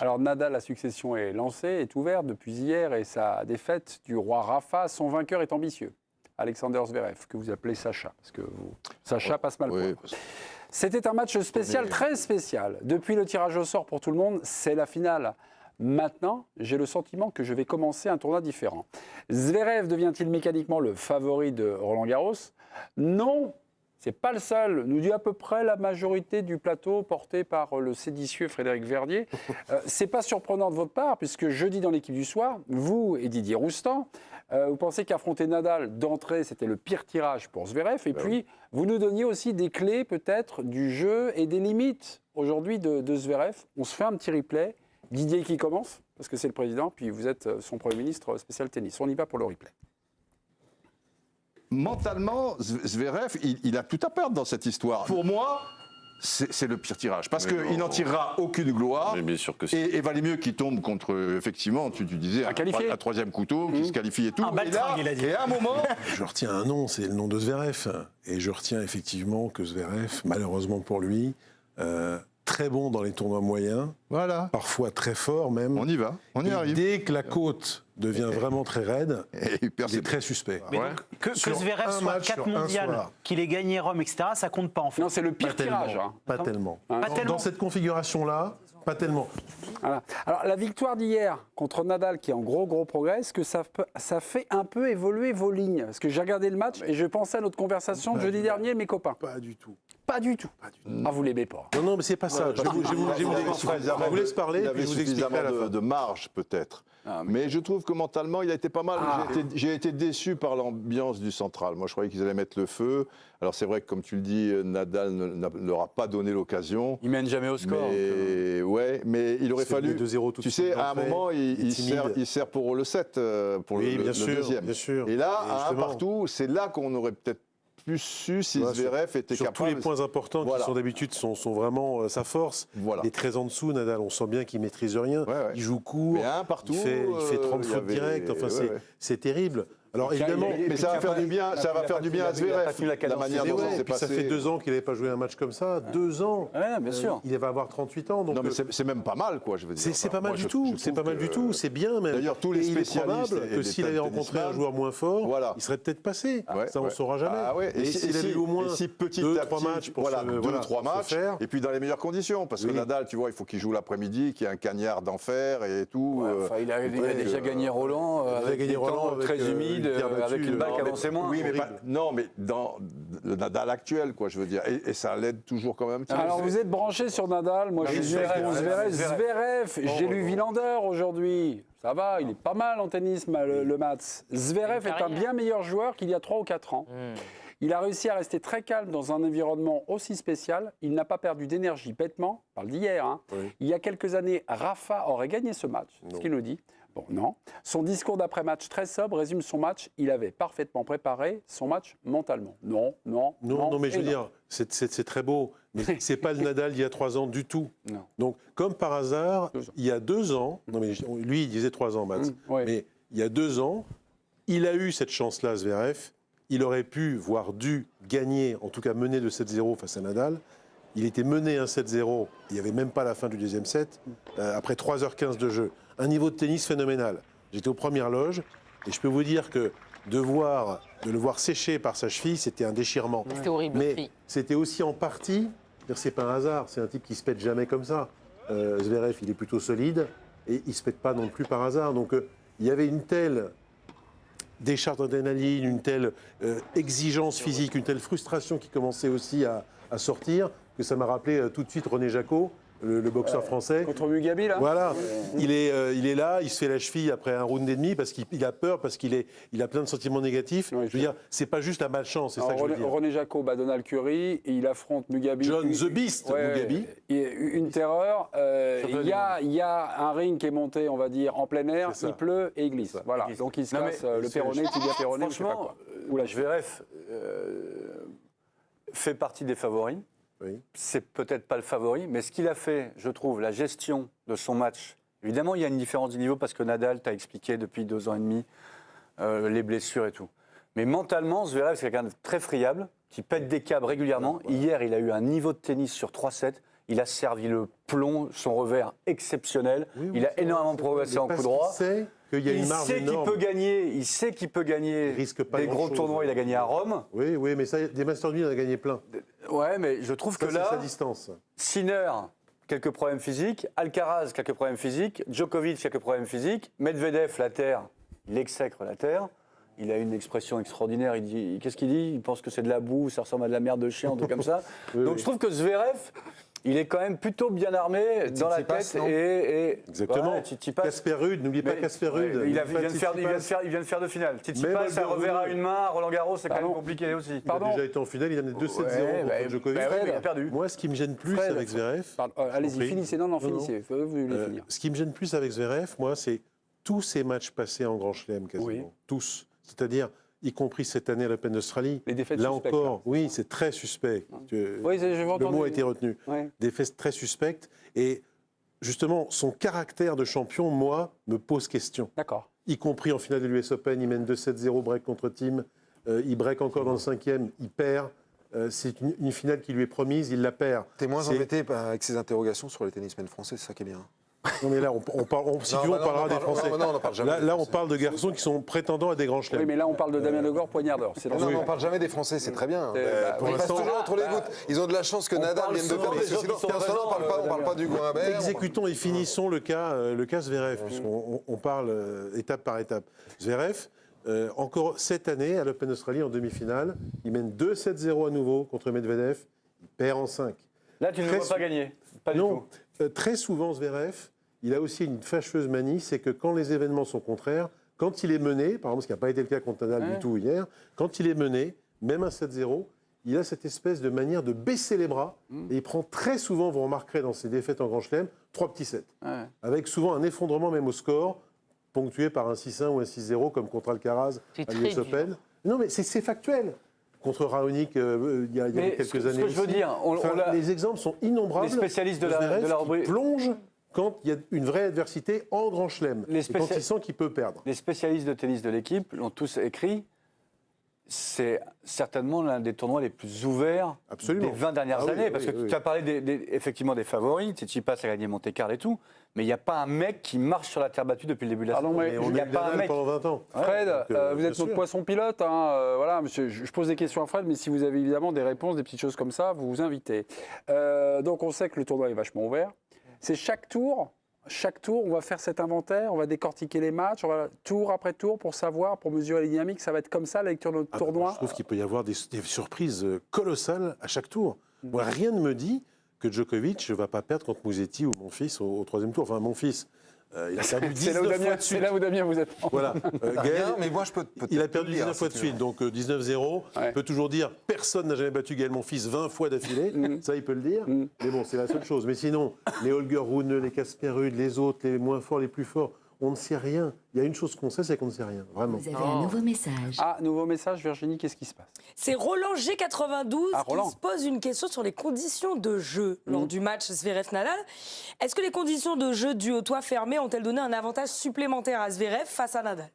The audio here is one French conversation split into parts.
Alors Nadal, la succession est lancée, est ouverte depuis hier et sa défaite du roi Rafa, son vainqueur est ambitieux. Alexander Zverev, que vous appelez Sacha, parce que Sacha passe mal. Oui. C'était un match spécial, très spécial. Depuis le tirage au sort pour tout le monde, c'est la finale. Maintenant, j'ai le sentiment que je vais commencer un tournoi différent. Zverev devient-il mécaniquement le favori de Roland-Garros? Non, c'est pas le seul, nous dit à peu près la majorité du plateau porté par le séditieux Frédéric Verdier. C'est pas surprenant de votre part, puisque jeudi dans l'équipe du soir, vous et Didier Roustan, vous pensez qu'affronter Nadal d'entrée, c'était le pire tirage pour Zverev, et puis vous nous donniez aussi des clés peut-être du jeu et des limites aujourd'hui de Zverev. On se fait un petit replay. Didier qui commence, parce que c'est le président, puis vous êtes son Premier ministre spécial tennis. On y va pour le replay. Mentalement, Zverev, il a tout à perdre dans cette histoire. Pour moi, c'est le pire tirage. Parce qu'il n'en tirera aucune gloire. Mais bien sûr que si. Et valait mieux qu'il tombe contre, effectivement, tu disais, un troisième couteau, qui se qualifie et tout. Et à un moment... Je retiens un nom, c'est le nom de Zverev. Et je retiens effectivement que Zverev, malheureusement pour lui, très bon dans les tournois moyens. Voilà. Parfois très fort même. On y va, on y arrive. Dès que la côte devient vraiment très raide, il est très suspect. Mais donc, que Zverev soit 4 mondiales, qu'il ait gagné Rome, etc., ça compte pas en fait. Non, c'est le pire tirage. Pas tellement. Pas tellement. Dans cette configuration-là, pas tellement. Voilà. Alors, la victoire d'hier contre Nadal, qui est en gros progrès, est-ce que ça fait un peu évoluer vos lignes? Parce que j'ai regardé le match et je pensais à notre conversation de jeudi dernier, mes copains. Pas du tout. Pas du tout. Ah, vous l'aimez pas. Non, mais c'est pas ça. Je vous laisse parler. Il avait suffisamment de marge, peut-être. Mais je trouve que mentalement, il a été pas mal. J'ai été déçu par l'ambiance du central. Moi, je croyais qu'ils allaient mettre le feu. Alors, c'est vrai que, comme tu le dis, Nadal ne leur a pas donné l'occasion. Il mène jamais au score. Mais il aurait fallu... 2-0 tout de tu suite sais, à un moment, il sert pour le 7, pour le deuxième. Bien sûr. Et là, à un partout, c'est là qu'on aurait peut-être plus su si Zverev était capable... Sur tous les points importants qui sont d'habitude sont vraiment sa force. Il est très en dessous, Nadal. On sent bien qu'il maîtrise rien. Il joue court. Mais à un partout, il fait 30 fautes directes. Enfin, c'est terrible. Alors évidemment, mais ça va faire du bien, à Zverev. La manière dont ça s'est passé. Ça fait 2 ans qu'il n'avait pas joué un match comme ça. 2 ans. Bien sûr. Il va avoir 38 ans. Donc non, mais c'est même pas mal, quoi. Je veux dire. C'est pas mal du tout. C'est pas mal du tout. C'est bien même. D'ailleurs, tous les spécialistes. Il est probable que s'il avait rencontré un joueur moins fort, il serait peut-être passé. Ça, on ne saura jamais. Et s'il avait eu au moins 2-3 matchs pour 2-3 matchs, et puis dans les meilleures conditions, parce que Nadal, tu vois, il faut qu'il joue l'après-midi, qu'il y ait un cagnard d'enfer et tout. Il a déjà gagné Roland avec des temps très humides, avec une balle qui avançait moins. Oui, mais non, mais dans le Nadal actuel, quoi, je veux dire. Et ça l'aide toujours quand même. Alors, vous êtes branché sur Nadal. Moi, je suis Zverev. J'ai lu Wilander aujourd'hui. Ça va, il est pas mal en tennis, le Mats. Zverev est un bien meilleur joueur qu'il y a 3 ou 4 ans. Il a réussi à rester très calme dans un environnement aussi spécial. Il n'a pas perdu d'énergie bêtement. On parle d'hier. Il y a quelques années, Rafa aurait gagné ce match. C'est ce qu'il nous dit. Bon, non. Son discours d'après-match très sobre résume son match. Il avait parfaitement préparé son match mentalement. Non, mais je veux dire, c'est très beau. Mais c'est pas le Nadal d'il y a 3 ans du tout. Non. Donc, comme par hasard, il y a 2 ans, non mais lui, il disait 3 ans, Mats, mais il y a 2 ans, il a eu cette chance-là, Zverev. Il aurait pu, voire dû, gagner, en tout cas mener de 7-0 face à Nadal. Il était mené 1-7-0, il n'y avait même pas la fin du deuxième set, après 3h15 de jeu. Un niveau de tennis phénoménal. J'étais aux premières loges, et je peux vous dire que de le voir sécher par sa cheville, c'était un déchirement. C'était horrible. Mais c'était aussi en partie, c'est pas un hasard, c'est un type qui se pète jamais comme ça. Zverev, il est plutôt solide, et il se pète pas non plus par hasard. Donc il y avait une telle décharge d'adrénaline, une telle exigence physique, une telle frustration qui commençait aussi à sortir, que ça m'a rappelé tout de suite René Jacot, le boxeur français. Contre Mugabe, là. Voilà. Il est là, il se fait la cheville après un round et demi parce qu'il a peur, parce qu'il a plein de sentiments négatifs. Je veux dire, c'est pas juste la malchance, c'est ça que je veux dire. René Jacot bat Donald Curry et il affronte Mugabe. John the Beast, Mugabe. Une terreur. Il y a un ring qui est monté, on va dire, en plein air, il pleut et il glisse. Voilà. Donc il se casse le péroné, tibia péroné, je sais pas quoi. Zverev fait partie des favoris. Oui. C'est peut-être pas le favori, mais ce qu'il a fait, je trouve, la gestion de son match. Évidemment, il y a une différence de niveau parce que Nadal t'a expliqué depuis 2 ans et demi les blessures et tout. Mais mentalement, Zverev, c'est quelqu'un de très friable, qui pète des câbles régulièrement. Hier, il a eu un niveau de tennis sur 3 sets. il a servi le plomb, son revers exceptionnel. Il a énormément progressé en coup droit. Il sait qu'il peut gagner, il sait qu'il peut gagner des gros tournois. Il a gagné à Rome. Oui, mais ça, des Masters 1000, il en a gagné plein. Ouais, mais je trouve que là, c'est sa distance. Sinner, quelques problèmes physiques. Alcaraz, quelques problèmes physiques. Djokovic, quelques problèmes physiques. Medvedev, la terre, il exècre la terre. Il a une expression extraordinaire. Il dit, qu'est-ce qu'il dit? Il pense que c'est de la boue, ça ressemble à de la merde de chien, un truc comme ça. Donc je trouve que Zverev, il est quand même plutôt bien armé dans la tête. Exactement. Ouais, Casper Ruud, n'oubliez pas Casper Ruud. Il vient de faire de finale. Tsitsipas, ça revers à une main. Roland Garros, c'est quand même compliqué aussi. Il a déjà été en finale, il en est 2-7-0 contre Djokovic. Il a perdu. Moi, ce qui me gêne plus avec Zverev... Allez-y, finissez. Non, finissez. Vous voulez finir. Ce qui me gêne plus avec Zverev, moi, c'est tous ces matchs passés en Grand Chelem, quasiment. Oui. Tous. C'est-à-dire, y compris cette année à l'Open d'Australie. Les défaites là suspectes, encore, là. oui, c'est très suspect. Oui, le mot a été retenu. Ouais. Des défaites très suspectes. Et justement, son caractère de champion, moi, me pose question. D'accord. Y compris en finale de l'US Open, il mène 2-7-0, break contre Thiem. Il break encore dans le 5e, il perd. C'est une finale qui lui est promise, il la perd. T'es moins embêté avec ces interrogations sur les tennismen français, c'est ça qui est bien. Non mais là, on parlera des Français. Non, on parle jamais là, on parle de garçons qui sont prétendants à des grands chelems. Oui, mais là, on parle de Damien Legord, poignardeur. Non, on parle jamais des Français, c'est très bien. pour Ils passent l'instant, toujours entre les gouttes. Ils ont de la chance que Nadal vienne de perdre. Sinon, on parle pas du Goimbert. Exécutons et finissons le cas Zverev, puisqu'on parle étape par étape. Zverev, encore cette année, à l'Open d'Australie, en demi-finale, il mène 2-7-0 à nouveau contre Medvedev. Il perd en 5. Là, tu ne le vois pas gagner. Pas du tout. Très souvent, Zverev, il a aussi une fâcheuse manie, c'est que quand les événements sont contraires, quand il est mené, par exemple, ce qui n'a pas été le cas contre Nadal du tout hier, quand il est mené, même un 7-0, il a cette espèce de manière de baisser les bras, et il prend très souvent, vous remarquerez dans ses défaites en Grand Chelem, 3 petits sets, avec souvent un effondrement même au score, ponctué par un 6-1 ou un 6-0, comme contre Alcaraz à l'US Open. Non, mais c'est factuel. Contre Raonic, il y a quelques années. Ce que je veux dire, les exemples sont innombrables. Les spécialistes de la rubrique plongent quand il y a une vraie adversité en Grand Chelem, et quand il sent qu'il peut perdre. Les spécialistes de tennis de l'équipe l'ont tous écrit. C'est certainement l'un des tournois les plus ouverts des 20 dernières années. Parce que tu as parlé effectivement des favoris. Tsitsipas a gagné Monte-Carlo et tout. Mais il n'y a pas un mec qui marche sur la terre battue depuis le début de la saison. Il n'y a pas un mec pendant 20 ans. Fred, vous êtes notre poisson pilote. Voilà, monsieur, je pose des questions à Fred, mais si vous avez évidemment des réponses, des petites choses comme ça, vous vous invitez. Donc on sait que le tournoi est vachement ouvert. C'est chaque tour, on va faire cet inventaire, on va décortiquer les matchs, on va tour après tour pour savoir, pour mesurer les dynamiques. Ça va être comme ça la lecture de notre tournoi. Je trouve qu'il peut y avoir des surprises colossales à chaque tour. Moi, rien ne me dit que Djokovic ne va pas perdre contre Musetti ou mon fils au troisième tour. Enfin, mon fils, il a perdu 19 fois de suite. C'est là où Damien vous êtes. Voilà. Gaël, mais moi, je peux il a perdu 19 fois de suite, donc 19-0. Il peut toujours dire personne n'a jamais battu Gaël, mon fils, 20 fois d'affilée. Ça, il peut le dire. Mais bon, c'est la seule chose. Mais sinon, les Holger Rune, les Casper Ruud, les autres, les moins forts, les plus forts, on ne sait rien. Il y a une chose qu'on sait, c'est qu'on ne sait rien, vraiment. Vous avez un nouveau message. Nouveau message, Virginie, qu'est-ce qui se passe? C'est Roland G92 Roland. qui se pose une question sur les conditions de jeu lors du match Zverev-Nadal. Est-ce que les conditions de jeu dues au toit fermé ont-elles donné un avantage supplémentaire à Zverev face à Nadal?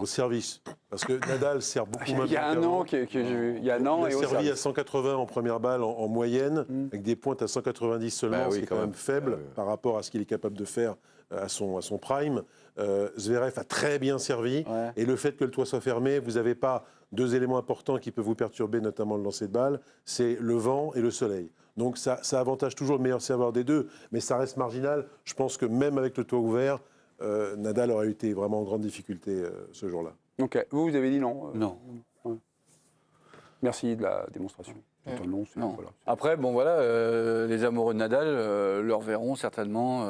Au service. Parce que Nadal sert beaucoup moins Il y a un an que j'ai vu. Il y a un an il a servi à 180 en première balle en moyenne, avec des pointes à 190 seulement, ce qui est quand même faible par rapport à ce qu'il est capable de faire à son prime. Zverev a très bien servi. Et le fait que le toit soit fermé, vous n'avez pas deux éléments importants qui peuvent vous perturber, notamment le lancer de balle, c'est le vent et le soleil. Donc ça avantage toujours le meilleur serveur des deux, mais ça reste marginal. Je pense que même avec le toit ouvert, Nadal aurait été vraiment en grande difficulté ce jour-là. Ok, vous avez dit non. Non. Merci de la démonstration. Non. Voilà. Après, bon voilà, les amoureux de Nadal le reverront certainement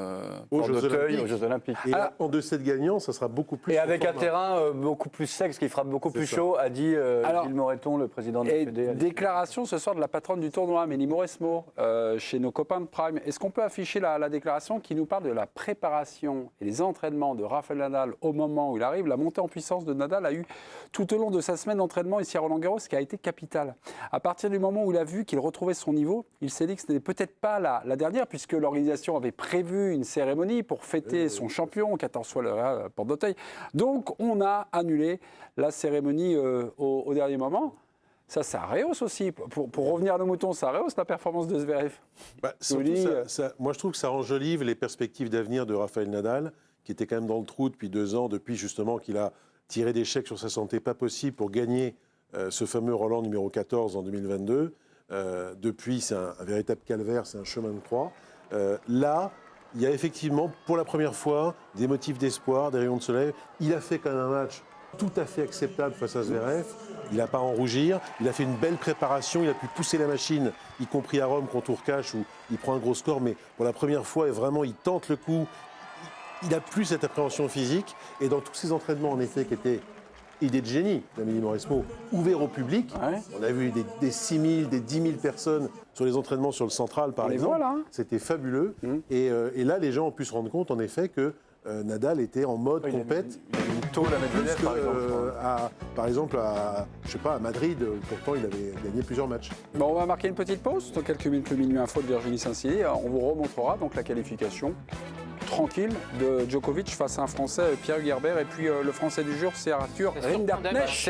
aux Jeux Olympiques. Et en 2-7 gagnants, ça sera beaucoup plus. Et avec un terrain beaucoup plus sec, ce qui fera beaucoup plus chaud, a dit Gilles Moreton, le président de la Fédé. Déclaration ce soir de la patronne du tournoi, Mélie Mauresmo, chez nos copains de Prime. Est-ce qu'on peut afficher la déclaration qui nous parle de la préparation et les entraînements de Rafael Nadal au moment où il arrive? La montée en puissance de Nadal a eu tout au long de sa semaine d'entraînement ici à Roland-Garros, qui a été capitale. À partir du moment où il a vu qu'il retrouvait son niveau, il s'est dit que ce n'était peut-être pas la dernière, puisque l'organisation avait prévu une cérémonie pour fêter son champion, 14 fois le porte d'Auteuil. Donc on a annulé la cérémonie au dernier moment. Ça rehausse aussi. Pour revenir à nos moutons, ça rehausse la performance de Zverev. Surtout, moi, je trouve que ça enjolive les perspectives d'avenir de Rafael Nadal, qui était quand même dans le trou depuis 2 ans, depuis justement qu'il a tiré des chèques sur sa santé pas possible pour gagner ce fameux Roland numéro 14 en 2022. Depuis, c'est un véritable calvaire, c'est un chemin de croix. Là, il y a effectivement, pour la première fois, des motifs d'espoir, des rayons de soleil. Il a fait quand même un match tout à fait acceptable face à Zverev. Il n'a pas à en rougir. Il a fait une belle préparation. Il a pu pousser la machine, y compris à Rome contre Hurkacz, où il prend un gros score. Mais pour la première fois, vraiment, il tente le coup. Il n'a plus cette appréhension physique. Et dans tous ces entraînements, en effet, qui étaient idée de génie d'Amélie Mauresmo, ouvert au public. Ouais. On a vu des 6 000, des 10 000 personnes sur les entraînements sur le Central, par exemple. Voilà. C'était fabuleux. Et là, les gens ont pu se rendre compte, en effet, que Nadal était en mode compète. Il y a une tôle à Medvedev, par exemple, à Madrid, pourtant, il avait gagné plusieurs matchs. Bon, on va marquer une petite pause. Dans quelques minutes, le Minuit Info de Virginie Saint-Cyr. On vous remontrera donc la qualification tranquille de Djokovic face à un Français, Pierre Hugerbert, et puis le Français du jour, c'est Arthur Rinderknecht.